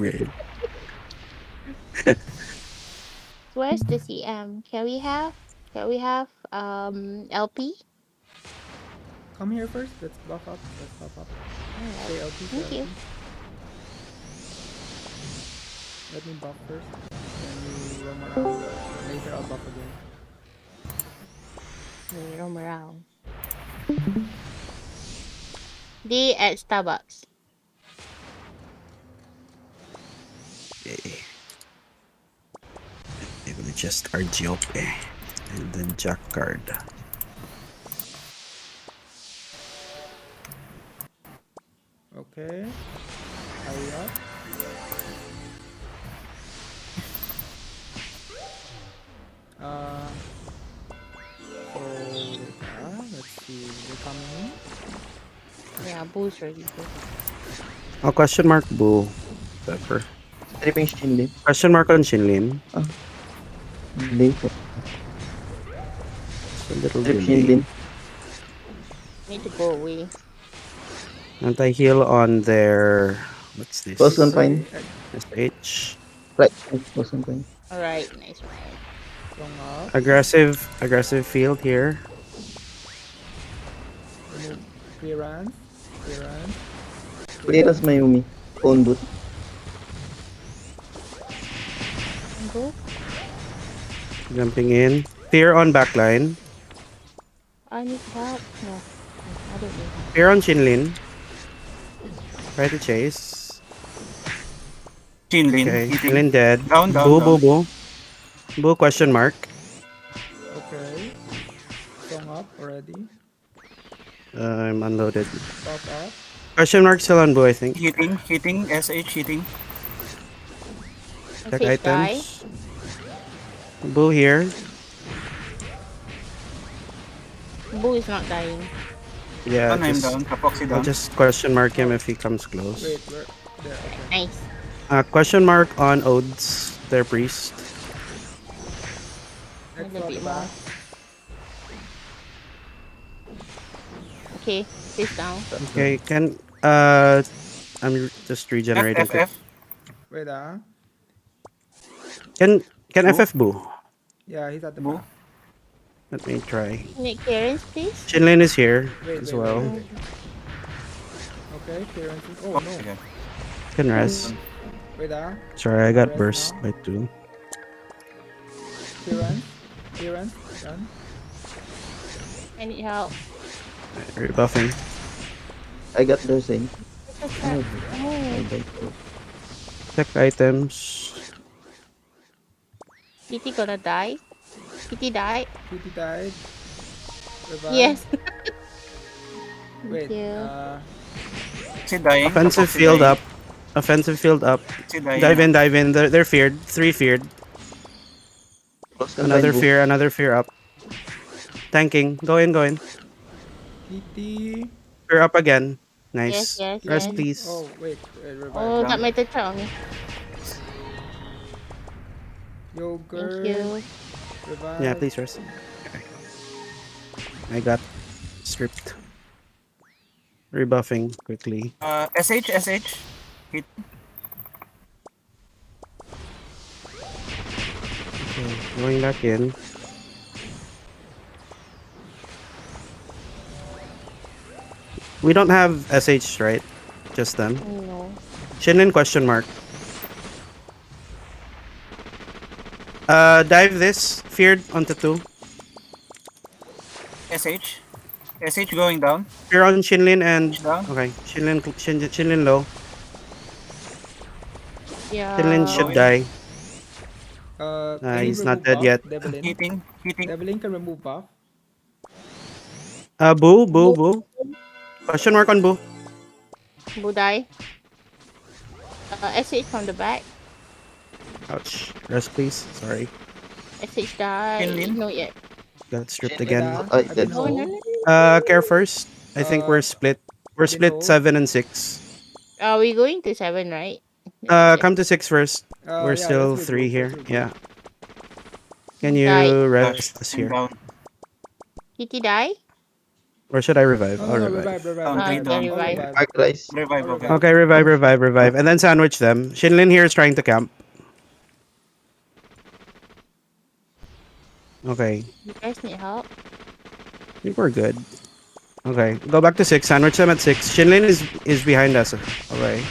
Weird. Where's the CM? Can we have LP? Come here first. Let's buff up. Let's buff up. Alright. Stay LP, stay Thank you. LP. Let me buff first. Then you roam around. Later I'll buff again. We roam around. D at Starbucks. Okay. I'm gonna just Argiope and then Jack card. Okay. Hurry up. So let's see. They're coming in. Yeah, Boo's ready. Oh, question mark Boo. Pepper. Tripping Shinlin. Question mark on Shinlin. Delay po. It's a little Trip delay. Shinlin. Need to go away. Anti-heal on their... What's this? Post confine. SH. Right. Post confine. Alright, nice one. Strong up. Aggressive field here. Remove clearance. Clearance. Clearance Mayumi. Phone boot. Go. Jumping in. Fear on backline. I need help. No, I don't need help. Fear on Shinlin. Try to chase. Chinlin. Okay, Hitting. Shinlin dead. Down, down, Boo, down. boo, boo. Boo question mark. Okay. Strong up already. I'm unloaded. Buff up. Question mark still on Boo, I think. Hitting. SH hitting. Check SH die. items. Boo here. Boo is not dying. Yeah, I'm down. Kapoxy I'll down. just question mark him if he comes close. Wait, where? There, okay. Nice. Question mark on Odes, their priest. A Next little one bit back. more. Okay, face down. Okay, can I'm just regenerating. FF. Wait, Can Boo? FF Boo? Yeah, he's at the Boo? back. Let me try. Make clearance, please. Shinlin is here Wait, as wait, well. wait. Okay, clearance is... Oh, no. Okay. Can rest. Wait, Sorry, I got Rest burst now. by 2. Clearance. Clearance. Done. I need help. Rebuffing. I got the same. Oh, I died. Check items. Kitty gonna die. Kitty died. PT died. Revive. Yes. Wait, Thank you. Is he dying? Offensive Kapoxy field dying. up. Offensive field up. Is he dying? Dive in. They're feared. 3 feared. Post confine. Another Boo. fear, another fear up. Tanking. Go in. PT. Fear up again. Nice. Yes, Rest, yes. please. Oh, wait. Revive. Oh, that made the trap on me. Yogurt. Thank you. Revive. Yeah, please rest. Okay. I got stripped. Rebuffing quickly. SH. Hit. Okay, going back in. We don't have SH, right? Just them. No. Shinlin question mark. Dive this. Feared onto 2. SH going down. Fear on Shinlin and... Down. Okay, Shinlin low. Yeah. Shinlin should die. Can you He's not remove dead buff? yet. Devlin. Hitting. Devlin can remove buff. Boo. Question mark on Boo. Boo die. SH from the back. Ouch. Rest please. Sorry. SH die. Shinlin? No yet. Got stripped Wait, again. I I've did. been No, hold. no, no. Care first. I think we're split. We're been split hold. 7 and 6. Are we going to 7, right? Come to 6 first. We're Yeah, still let's 3 regroup, here. let's regroup. Yeah. Can you Die. rest us I'm here? down. Kitty die. Or should I revive? No, I'll no, no, revive. revive. Down, Ah, three okay, down. All revive. revive. Arc Rise. Revive, All okay. revive. Okay, revive. And then sandwich them. Shinlin here is trying to camp. Okay. You guys need help? I think we're good. Okay. Go back to 6. Sandwich them at 6. Shinlin is behind us. Okay.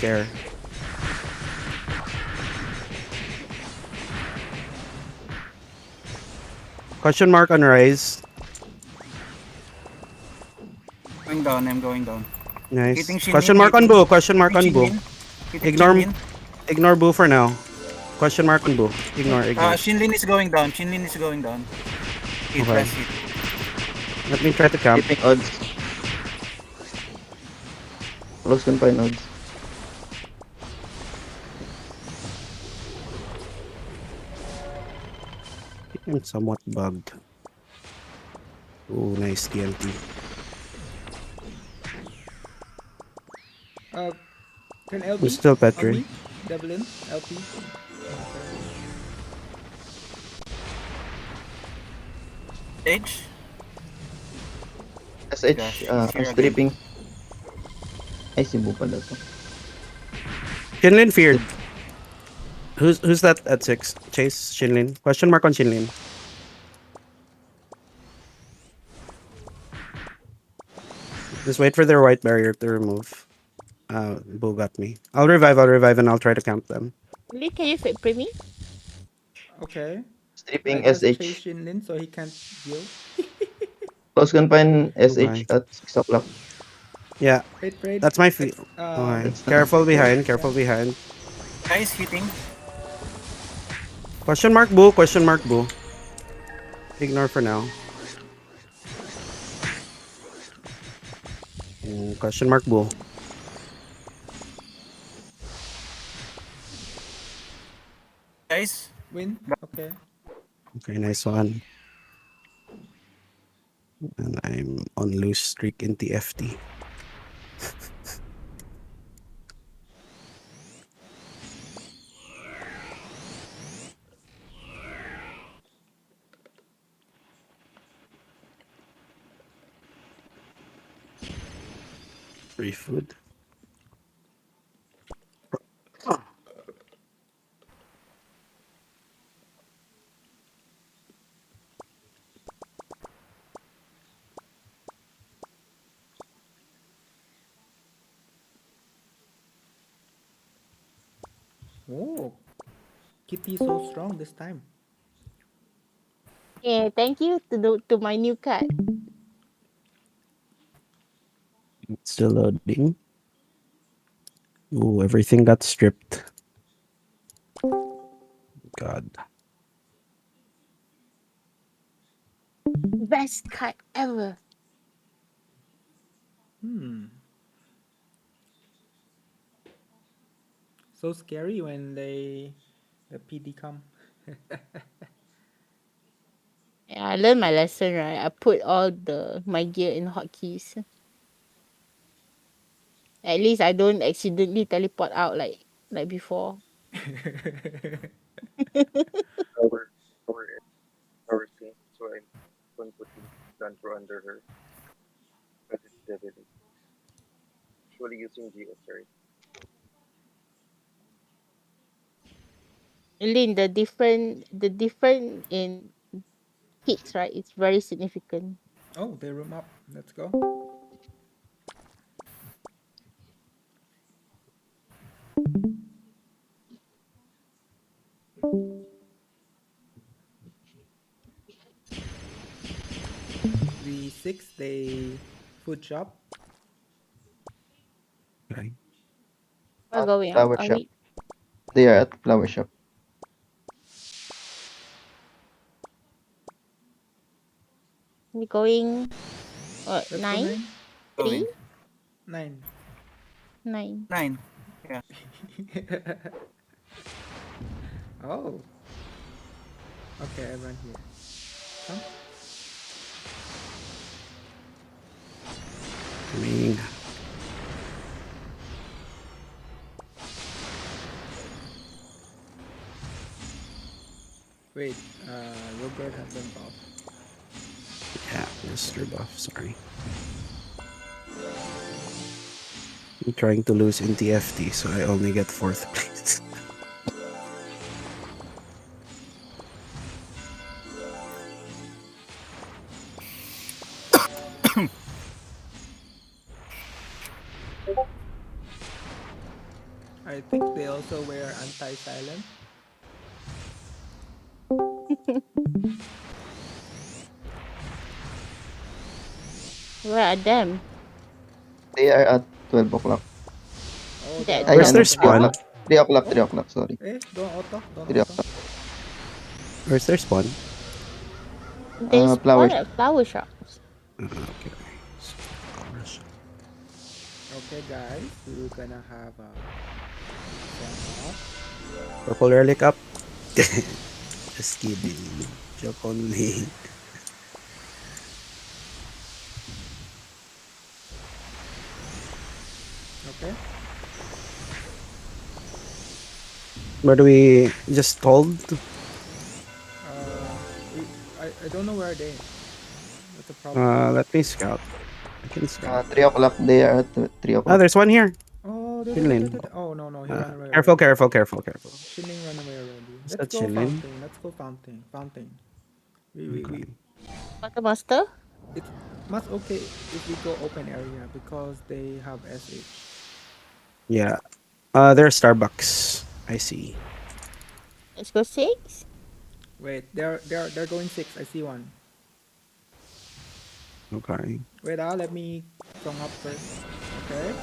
Care. Question mark on rise. Going down, I'm going down. Nice. Hitting Shinlin, Question mark on hitting- Boo. Question mark on hitting Boo. Shinlin. Hitting Ignore Shinlin. ignore Boo for now. Question mark on Boo. Ignore. Shinlin is going down. Shinlin is going down. Hit, Okay. last hit. Let me try to camp. Keeping odds. Close confine odds. I'm somewhat bugged. Oh, nice TNT. Can LP? Who's still On Petri? me? Devlin? LP? H. SH, Gosh, he's here stripping. Ay, si Bu pala to. Shinlin feared. Who's that at 6? Chase Shinlin. Question mark on Shinlin. Just wait for their white barrier to remove. Boo got me. I'll revive, and I'll try to camp them. Lee, can you fit pre me? Okay. I Stripping just chase SH. Shinlin so he can't deal. Close confine Okay. SH at 6 o'clock. Yeah, Wait. that's my feel. Okay. That's Careful behind, yeah. careful behind. Guys, hitting. Question mark Boo, Ignore for now. Question mark Boo. Guys, Win? Okay. Okay, nice one. And I'm on loose streak in TFT. Free food. Oh. Kitty is so strong this time. Yeah, thank you to my new cat. Still loading. Ooh, everything got stripped. God. Best cat ever. So scary when the PD come. Yeah, I learned my lesson, right? I put all my gear in hotkeys. At least I don't accidentally teleport out like before. Our scene, so I'm going to put control under her. But it's deadly. Usually using GS, right? Lin, the different in hits, right? It's very significant. Oh, they room up. Let's go. V6, they food shop. Okay. We're going. Flower Are shop. we? They are at flower shop. We going? Let's go 9? 9. 3? 9. 9. 9. Yeah. Oh. Okay, I run here. Come. Coming. Wait, Robert has been buffed. Yeah, Just rebuff, sorry. I'm trying to lose in TFT, so I only get 4th place. I think they also wear anti-silent. Where are them? They are at 12 o'clock. Oh, They're they're Ay, Where's at their 12 3 spawn? o'clock. o'clock. 3 o'clock, 3 o'clock, sorry. don't auto, don't 3 auto. o'clock. Where's their spawn? They Flower spawn at flower shops. Okay. Okay, guys, we're gonna have a song off. Purple relic up. Just kidding. Joke only. Okay. Where do we just hold? I don't know where they. That's the problem. Let me scout. I can scout. 3 o'clock. They are at 3 Oh, o'clock. there's one here. Oh, Shinlin. oh no, he ran away. Careful, already. careful, careful, careful. Shinling ran away already. Is Let's that go Shinlin? fountain. Let's go fountain. Fountain. We Okay. Quartermaster? it's much okay if we go open area because they have SH. Yeah. There's Starbucks. I see. Let's go 6. Wait, they're going 6. I see one. Okay. Wait, let me song up first. Okay.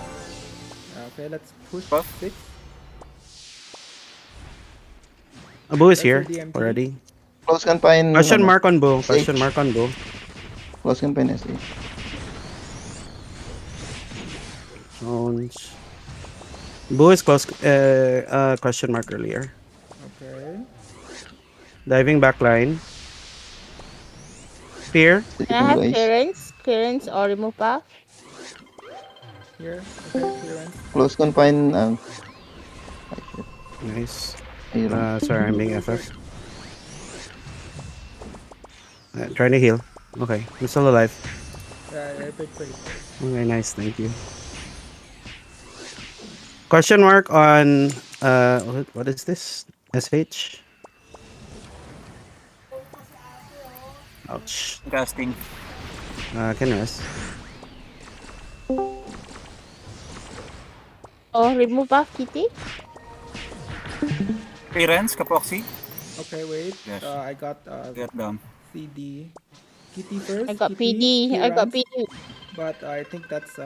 Okay, let's push Buff. 6. Abu is That's your here DMT. already. Close confine. Question ano, mark on Boo. SH. Question mark on Boo. Close confine SH. Zones. Boo is close. Question mark earlier. Okay. Diving backline. Spear. Can I Stripping have race. clearance? Clearance or remove buff? Here. Okay, clearance. Close confine. Ay, shit. Nice. Ayun. Sorry, I'm being FF. Trying to heal. Okay, I'm still alive. Wait. Okay, nice. Thank you. Question mark on what is this? SH? Ouch. Casting. Can rest. Oh, remove buff, Kitty? Clearance, Kapoxy. Okay, wait. Yes. I got Get down. CD. Kitty first. I got Kitty, PD. I got clearance. PD. But I think that's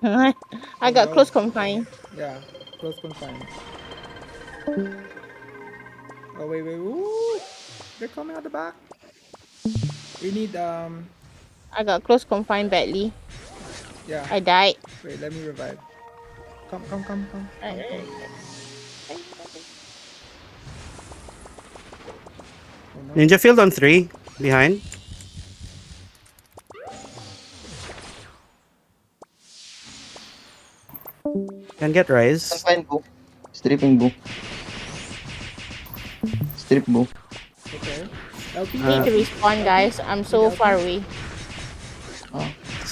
I got close confine. yeah, close confine. Oh wait. Ooh, they're coming out the back. We need I got close confine badly. yeah. I died. Wait, let me revive. Come. Oh, no. Ninja field on 3. Behind. Can get rise. Confine Boo. Stripping Boo. Strip Boo. Okay. Need to respawn, guys. I'm so far away.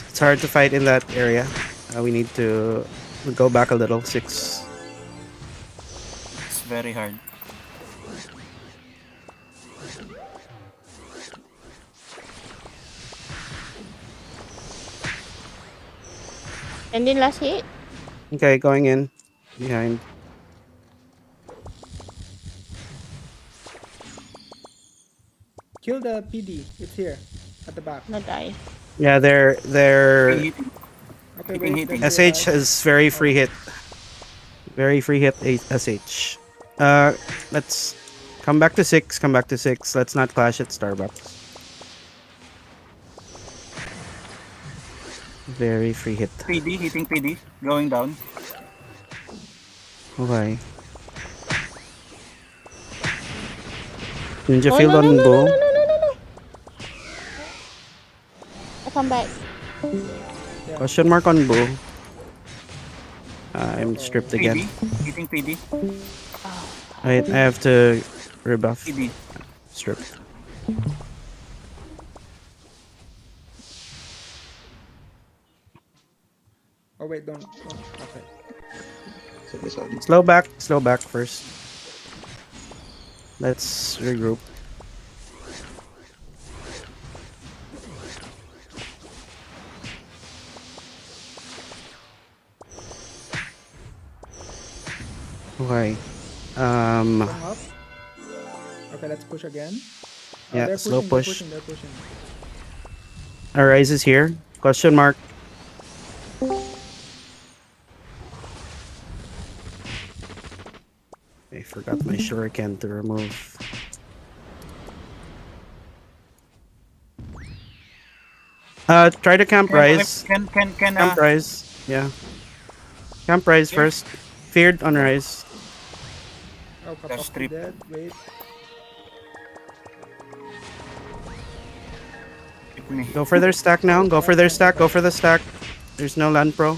It's hard to fight in that area. We need to go back a little. 6. It's very hard. And then last hit. Okay, going in. Behind. Kill the PD. It's here at the back. No die. Yeah, they're Hitting. Okay, Hitting, wait. hitting. let me SH revive. has very free hit. Very free hit SH. Let's come back to 6. Come back to 6. Let's not clash at Starbucks. Very free hit. PD, hitting PD. Going down. Okay. Ninja Oh, field no, on no, no, Bo. no, no, no, no, no. I come back. Question mark on Bo. I'm stripped PD. again. Hitting PD. I have to rebuff. PD. Stripped. wait, don't. Okay. Sorry. Slow back first. Let's regroup. Okay. Come up. Okay, let's push again. Yeah, They're slow pushing, push. they're pushing. Our rise is here. Question mark. I forgot my shuriken to remove. Try to camp rise. Can Camp rise. Yeah. Camp rise Here? first. Feared on rise. Oh, Gosh, Kapok strip. dead. Wait. hit me. Go for their stack now. Go for their stack. Go for the stack. There's no land pro.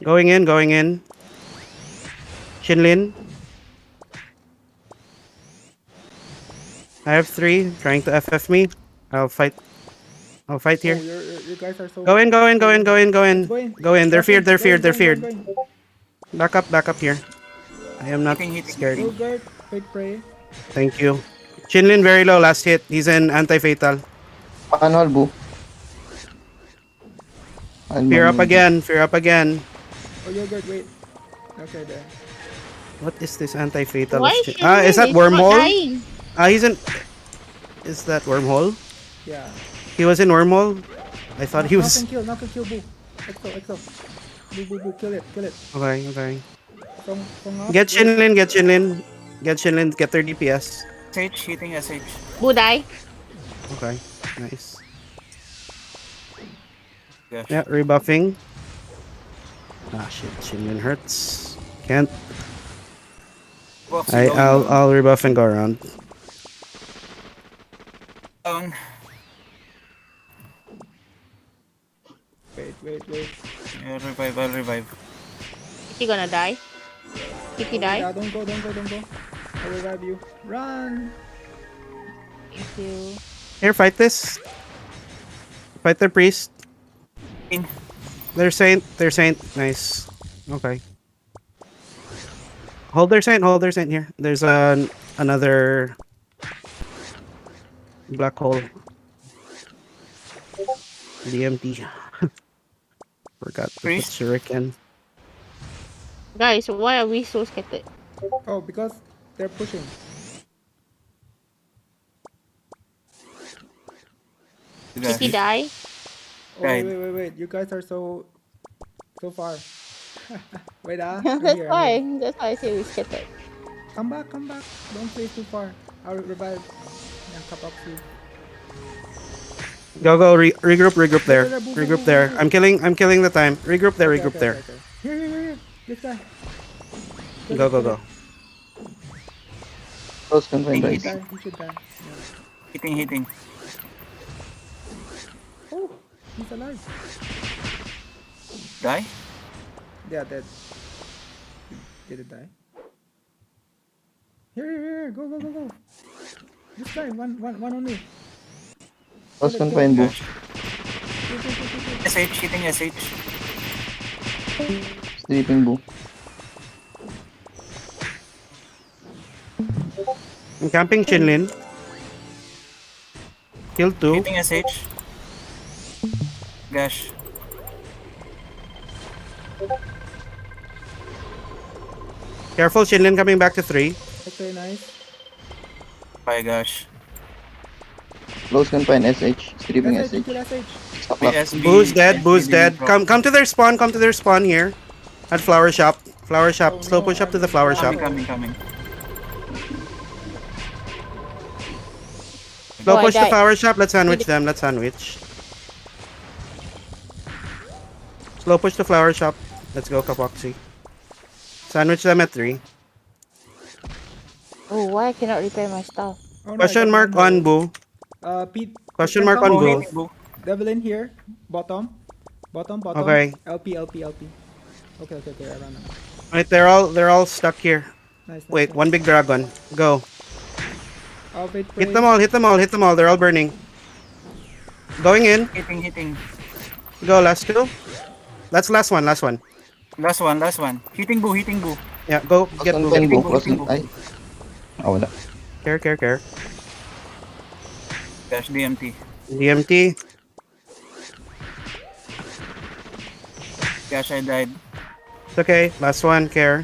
Going in, going in. Shinlin. I have 3 trying to FF me. I'll fight. I'll fight Oh, here. you guys are so. Go in, go in, go in, go in, go Let's in. go in. Go in. They're Rush feared, in. they're Go in, feared, go they're in, go in, feared. go in. Back up here. I am not Hitting. scared. Go guard. Wait, pray. Thank you. Shinlin very low, last hit. He's in anti-fatal. Manual, boo. I'll Fear up manual, boo. again, fear up again. Oh, you guard. Wait. Okay, there. What is this anti-fatal? Why Is Shinlin that is not wormhole? dying? He's in... Is that wormhole? Yeah. He was in wormhole? I thought he was... Knock and kill, boo. Exo. Boo. Kill it. Okay, okay. From up. Get Shinlin, get Shinlin. Get Shinlin, get their DPS. SH, hitting SH. Boo die. Okay, nice. Gosh. Yeah, rebuffing. Ah shit, Shinlin hurts. Can't. Box going I'll rebuff and go around. down. Wait. Yeah, I'll revive. Is he gonna die? If he die? Yeah, don't go. I will revive you. Run. Thank you. Here, fight this. Fight their priest. In. Their saint. Nice. Okay. Hold their saint here. There's another black hole. DMT. Forgot to put Priest? shuriken. Guys, why are we so scattered? Oh, because they're pushing. If he die? Oh, Died. wait. You guys are so far. Wait, I'm That's here. why. That's why I say we scattered. Come back. Don't stay too far. I'll revive. Yeah, Kapoxy. Go, regroup there. There, boom, Regroup boom, there. boom. I'm killing the time. Regroup there, regroup there. Okay. Here. This guy. Go. Close confine, He guys. should die. Yeah. Hitting. Oh, he's alive. Die? Yeah, dead. Did it die? Here. Go. This guy, one only. Close confine, boo. SH, hitting SH. Stripping, boo. I'm camping Chinlin. Kill 2. Hitting SH. Gosh. Careful, Chinlin coming back to 3. Okay, nice. My gosh. Close confine, SH. Stripping SH, SH. kill SH. Stop lock. BSB. Boo's dead, Boo's SB dead. didn't Come to their spawn here. At flower shop. Oh, Slow no, push up to the I'm flower coming, shop. Coming. Slow Oh, I push the died. flower shop. Let's sandwich them. Slow push the flower shop. Let's go, Kapoxy. Sandwich them at 3. Oh, why I cannot repair my stuff? Oh, no, I Question got mark one on more. Boo. Pete. Question can mark come on over. Boo. Hitting Boo. Devil in here. Bottom. Okay. LP. Okay. I ran out. Right, they're all stuck here. Nice. Wait, nice. one big dragon. Go. Oh, wait, Hit them all. They're all burning. Going in. Hitting. Go, last two. That's last one, last one. Last one, last one. Hitting boo, hitting boo. Yeah, go Close get boo. confine boo. Hitting boo, Close hitting con... boo. Ay. Wala. Care. Dash DMT. DMT. Gosh, I died. It's okay. Last one, care.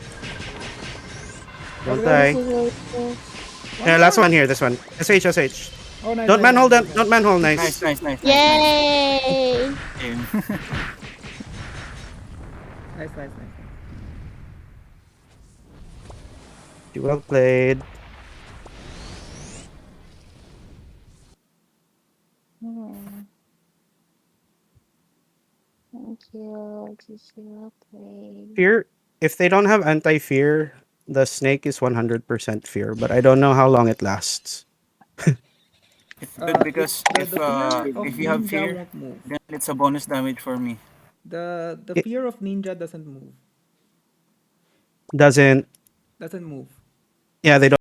Don't die. Yeah, last one here, this one. SH. Oh, nice. Don't nice, manhole nice, them. nice, Don't manhole. Nice, Nice. nice. Yay! Game. nice, nice. Well played. Thank you. Just well played. Fear. If they don't have anti-fear, the snake is 100% fear. But I don't know how long it lasts. It's good because the fear of if you have ninja fear, won't move. then it's a bonus damage for me. The It fear of ninja doesn't move. doesn't. Doesn't move. Yeah, they don't.